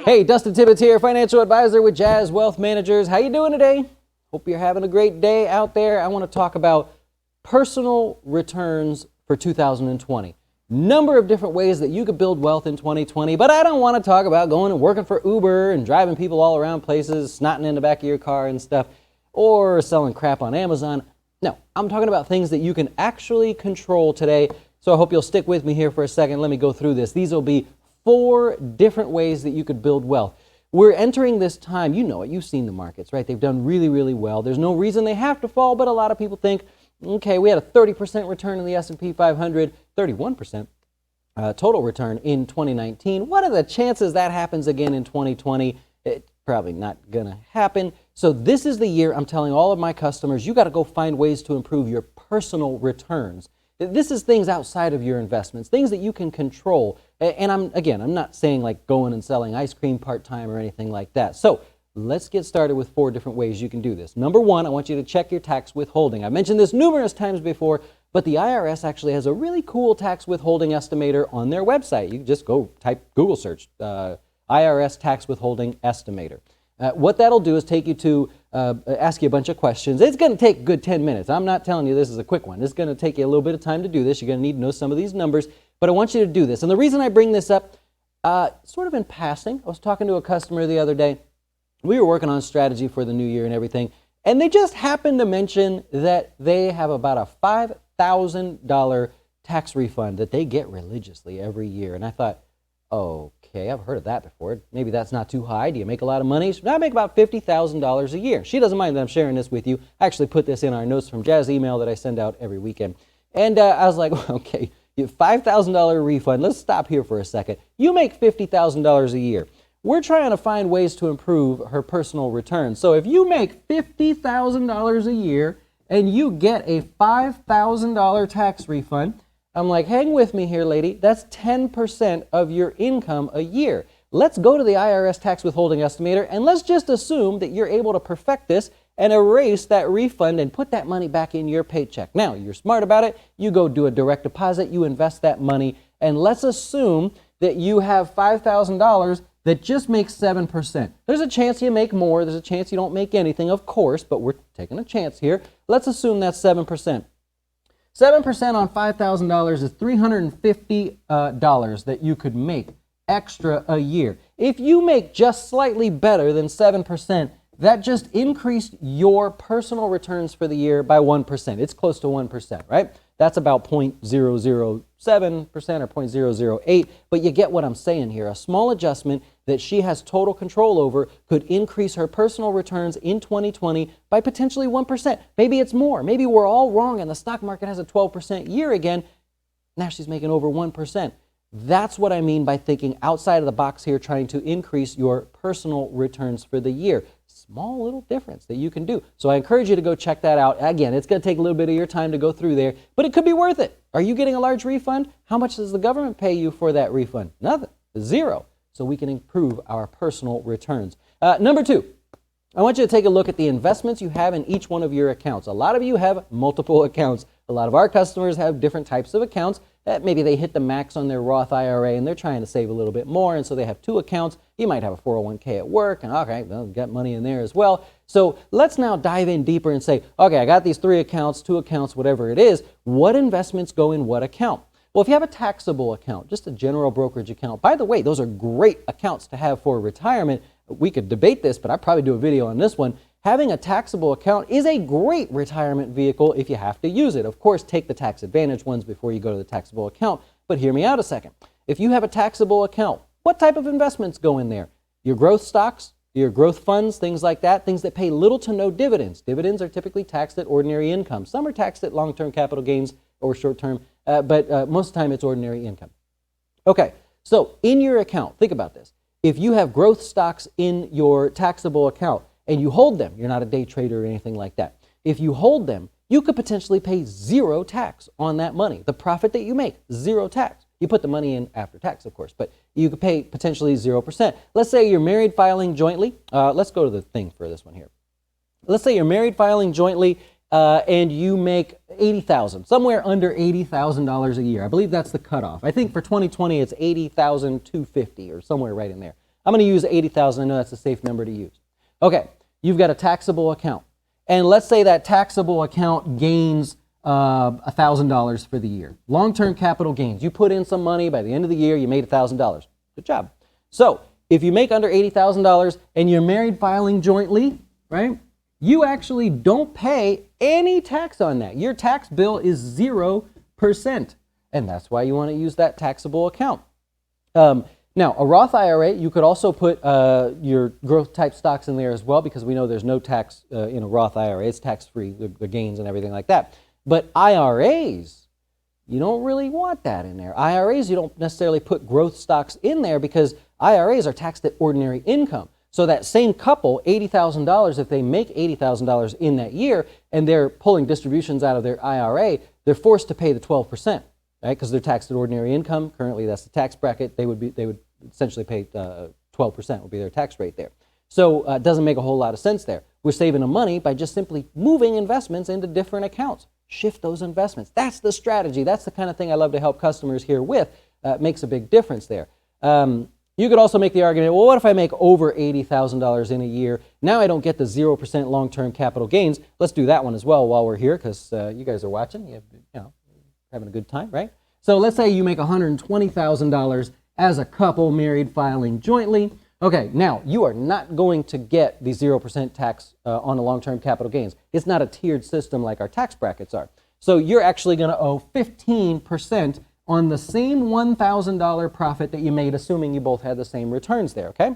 Hey, Dustin Tibbetts here, financial advisor with Jazz Wealth Managers. How you doing today? Hope you're having a great day out there. I want to talk about personal returns for 2020. Number of different ways that you could build wealth in 2020, but I don't want to talk about going and working for Uber and driving people all around places, snotting in the back of your car and stuff, or selling crap on Amazon. No, I'm talking about things that you can actually control today. So I hope you'll stick with me here for a second. Let me go through this. These will be 4 different ways that you could build wealth. We're entering this time, you know it, you've seen the markets, right? They've done really, really well. There's no reason they have to fall, but a lot of people think, okay, we had a 30% return in the S&P 500, 31% total return in 2019. What are the chances that happens again in 2020? It's probably not gonna happen. So this is the year I'm telling all of my customers, you gotta go find ways to improve your personal returns. This is things outside of your investments, things that you can control. And I'm not saying like going and selling ice cream part-time or anything like that. So let's get started with 4 different ways you can do this. Number 1, I want you to check your tax withholding. I've mentioned this numerous times before, but the IRS actually has a really cool tax withholding estimator on their website. You just go type Google search, Irs Tax Withholding Estimator. What that'll do is take you to ask you a bunch of questions. It's going to take a good 10 minutes. I'm not telling you this is a quick one. It's going to take you a little bit of time to do this. You're going to need to know some of these numbers, but I want you to do this. And the reason I bring this up, sort of in passing, I was talking to a customer the other day. We were working on strategy for the new year and everything, and they just happened to mention that they have about a $5,000 tax refund that they get religiously every year. And I thought, okay, I've heard of that before. Maybe that's not too high. Do you make a lot of money? I make about $50,000 a year. She doesn't mind that I'm sharing this with you. I actually put this in our Notes from Jazz email that I send out every weekend. And I was like, okay, you have $5,000 refund. Let's stop here for a second. You make $50,000 a year. We're trying to find ways to improve her personal returns. So if you make $50,000 a year and you get a $5,000 tax refund, I'm like, hang with me here, lady. That's 10% of your income a year. Let's go to the IRS Tax Withholding Estimator and let's just assume that you're able to perfect this and erase that refund and put that money back in your paycheck. Now, you're smart about it. You go do a direct deposit, you invest that money, and let's assume that you have $5,000 that just makes 7%. There's a chance you make more. There's a chance you don't make anything, of course, but we're taking a chance here. Let's assume that's 7%. 7% on $5,000 is $350 that you could make extra a year. If you make just slightly better than 7%, that just increased your personal returns for the year by 1%. It's close to 1%, right? That's about 0.007% or 0.008, but you get what I'm saying here. A small adjustment that she has total control over could increase her personal returns in 2020 by potentially 1%. Maybe it's more. Maybe we're all wrong and the stock market has a 12% year again. Now she's making over 1%. That's what I mean by thinking outside of the box here, trying to increase your personal returns for the year. Small little difference that you can do. So I encourage you to go check that out. Again, it's going to take a little bit of your time to go through there, but it could be worth it. Are you getting a large refund? How much does the government pay you for that refund? Nothing. 0. So we can improve our personal returns. Number 2, I want you to take a look at the investments you have in each one of your accounts. A lot of you have multiple accounts. A lot of our customers have different types of accounts. Maybe they hit the max on their Roth IRA and they're trying to save a little bit more, and so they have 2 accounts. You might have a 401k at work, and okay, well, got money in there as well. So let's now dive in deeper and say, okay, I got these 3 accounts, 2 accounts, whatever it is. What investments go in what account? Well, if you have a taxable account, just a general brokerage account, by the way, those are great accounts to have for retirement. We could debate this, but I'd probably do a video on this one. Having a taxable account is a great retirement vehicle if you have to use it. Of course, take the tax advantage ones before you go to the taxable account, but hear me out a second. If you have a taxable account, what type of investments go in there? Your growth stocks, your growth funds, things like that, things that pay little to no dividends. Dividends are typically taxed at ordinary income. Some are taxed at long-term capital gains or short-term, but most of the time it's ordinary income. Okay, so in your account, think about this. If you have growth stocks in your taxable account and you hold them, you're not a day trader or anything like that. If you hold them, you could potentially pay 0 tax on that money. The profit that you make, 0 tax. You put the money in after tax, of course, but you could pay potentially 0%. Let's say you're married filing jointly. Let's go to the thing for this one here. Let's say you're married filing jointly and you make $80,000, somewhere under $80,000 a year. I believe that's the cutoff. I think for 2020 it's $80,250 or somewhere right in there. I'm going to use 80,000. I know that's a safe number to use. Okay, you've got a taxable account. And let's say that taxable account gains $1,000 for the year. Long-term capital gains. You put in some money, by the end of the year, you made $1,000. Good job. So if you make under $80,000 and you're married filing jointly, right, you actually don't pay any tax on that. Your tax bill is 0%. And that's why you want to use that taxable account. Now, a Roth IRA, you could also put your growth type stocks in there as well, because we know there's no tax in a Roth IRA. It's tax-free, the gains and everything like that. But IRAs, you don't really want that in there. IRAs, you don't necessarily put growth stocks in there because IRAs are taxed at ordinary income. So that same couple, $80,000, if they make $80,000 in that year and they're pulling distributions out of their IRA, they're forced to pay the 12%, right? Because they're taxed at ordinary income. Currently, that's the tax bracket. They would essentially pay 12% would be their tax rate there. So it doesn't make a whole lot of sense there. We're saving them money by just simply moving investments into different accounts. Shift those investments. That's the strategy. That's the kind of thing I love to help customers here with. It makes a big difference there. You could also make the argument, well, what if I make over $80,000 in a year? Now I don't get the 0% long-term capital gains. Let's do that one as well while we're here, because you guys are watching. You know, having a good time, right? So let's say you make $120,000 as a couple married filing jointly. Okay, now you are not going to get the 0% tax on the long-term capital gains. It's not a tiered system like our tax brackets are. So you're actually going to owe 15% on the same $1,000 profit that you made, assuming you both had the same returns there, okay?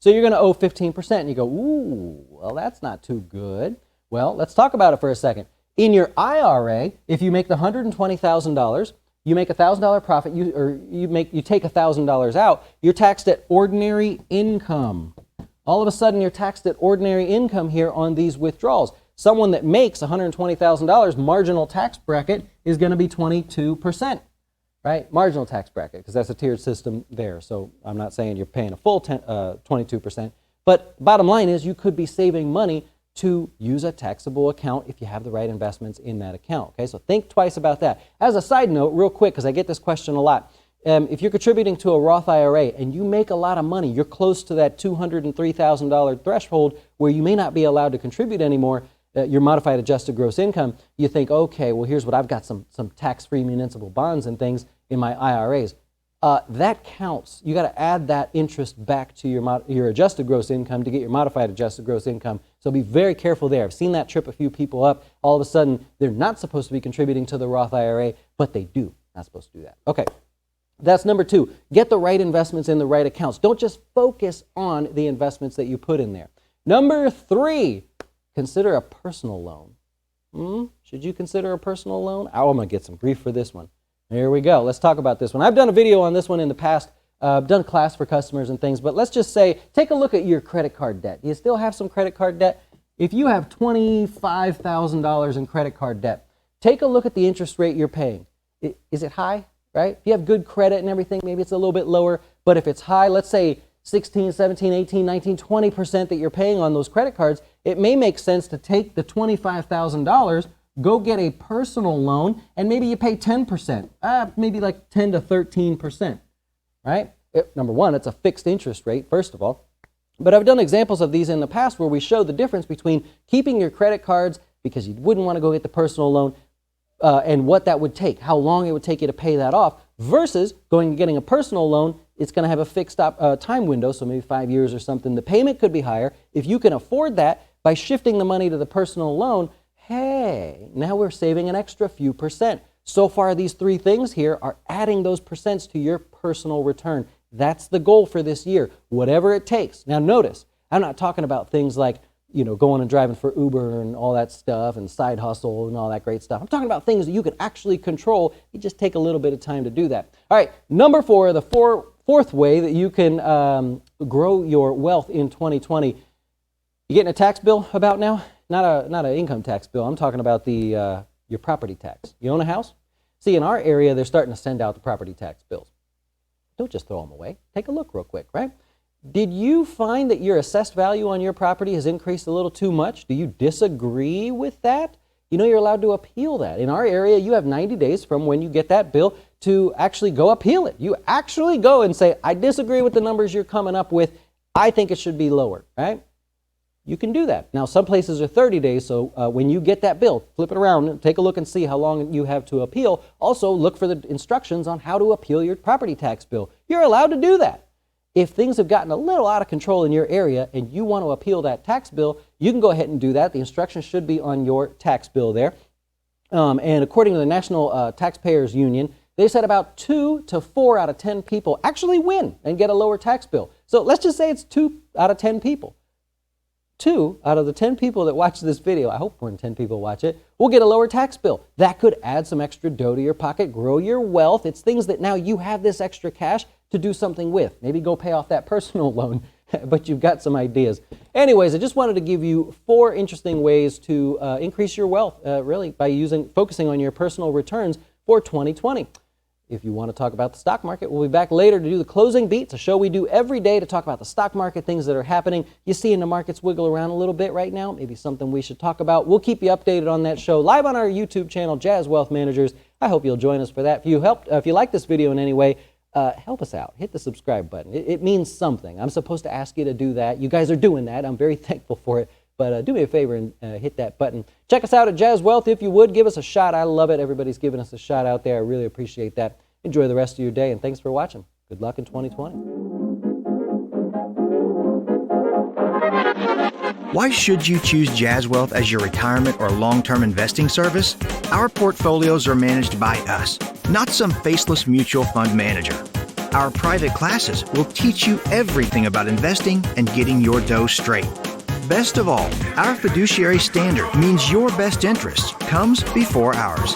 So you're going to owe 15%, and you go, ooh, well, that's not too good. Well, let's talk about it for a second. In your IRA, if you make the $120,000, you make $1,000 profit, you take $1,000 out, you're taxed at ordinary income. All of a sudden, you're taxed at ordinary income here on these withdrawals. Someone that makes $120,000, marginal tax bracket is going to be 22%, right? Marginal tax bracket, because that's a tiered system there. So I'm not saying you're paying a full 22%, but bottom line is you could be saving money to use a taxable account if you have the right investments in that account. Okay, so think twice about that. As a side note, real quick, because I get this question a lot, if you're contributing to a Roth IRA and you make a lot of money, you're close to that $203,000 threshold where you may not be allowed to contribute anymore, your modified adjusted gross income, you think, okay, well, here's what I've got, some tax-free municipal bonds and things in my IRAs. That counts. You got to add that interest back to your adjusted gross income to get your modified adjusted gross income. So be very careful there. I've seen that trip a few people up. All of a sudden, they're not supposed to be contributing to the Roth IRA, but they do. Not supposed to do that. Okay, that's number 2. Get the right investments in the right accounts. Don't just focus on the investments that you put in there. Number 3, consider a personal loan. Should you consider a personal loan? Oh, I'm going to get some grief for this one. Here we go. Let's talk about this one. I've done a video on this one in the past. I've done a class for customers and things, but let's just say, take a look at your credit card debt. Do you still have some credit card debt? If you have $25,000 in credit card debt, take a look at the interest rate you're paying. Is it high, right? If you have good credit and everything, maybe it's a little bit lower, but if it's high, let's say 16, 17, 18, 19, 20% that you're paying on those credit cards, it may make sense to take the $25,000, go get a personal loan, and maybe you pay 10%, maybe like 10 to 13%, right? Number one, it's a fixed interest rate, first of all. But I've done examples of these in the past where we show the difference between keeping your credit cards because you wouldn't want to go get the personal loan and what that would take, how long it would take you to pay that off, versus going and getting a personal loan. It's going to have a fixed time window, so maybe 5 years or something. The payment could be higher. If you can afford that by shifting the money to the personal loan, hey, now we're saving an extra few percent. So far, these 3 things here are adding those percents to your personal return. That's the goal for this year, whatever it takes. Now notice, I'm not talking about things like, going and driving for Uber and all that stuff and side hustle and all that great stuff. I'm talking about things that you can actually control. You just take a little bit of time to do that. All right, number 4, the fourth way that you can grow your wealth in 2020. You getting a tax bill about now? Not an income tax bill. I'm talking about your property tax. You own a house? See, in our area, they're starting to send out the property tax bills. Don't just throw them away. Take a look real quick, right? Did you find that your assessed value on your property has increased a little too much? Do you disagree with that? you know you're allowed to appeal that. In our area, you have 90 days from when you get that bill to actually go appeal it. You actually go and say, I disagree with the numbers you're coming up with. I think it should be lower, right? You can do that. Now, some places are 30 days, so when you get that bill, flip it around and take a look and see how long you have to appeal. Also, look for the instructions on how to appeal your property tax bill. You're allowed to do that. If things have gotten a little out of control in your area and you want to appeal that tax bill, you can go ahead and do that. The instructions should be on your tax bill there. And according to the National Taxpayers Union, they said about 2 to 4 out of 10 people actually win and get a lower tax bill. So let's just say it's 2 out of 10 people. 2 out of the 10 people that watch this video, I hope more than 10 people watch it, will get a lower tax bill. That could add some extra dough to your pocket, grow your wealth. It's things that now you have this extra cash to do something with. Maybe go pay off that personal loan, but you've got some ideas. Anyways, I just wanted to give you 4 interesting ways to increase your wealth, really, by focusing on your personal returns for 2020. If you want to talk about the stock market, we'll be back later to do the closing beats, a show we do every day to talk about the stock market, things that are happening. You see the markets wiggle around a little bit right now, maybe something we should talk about. We'll keep you updated on that show live on our YouTube channel, Jazz Wealth Managers. I hope you'll join us for that. If you like this video in any way, help us out. Hit the subscribe button. It means something. I'm supposed to ask you to do that. You guys are doing that. I'm very thankful for it. But do me a favor and hit that button. Check us out at Jazz Wealth if you would. Give us a shot. I love it. Everybody's giving us a shot out there. I really appreciate that. Enjoy the rest of your day, and thanks for watching. Good luck in 2020. Why should you choose Jazz Wealth as your retirement or long-term investing service? Our portfolios are managed by us, not some faceless mutual fund manager. Our private classes will teach you everything about investing and getting your dough straight. Best of all, our fiduciary standard means your best interest comes before ours.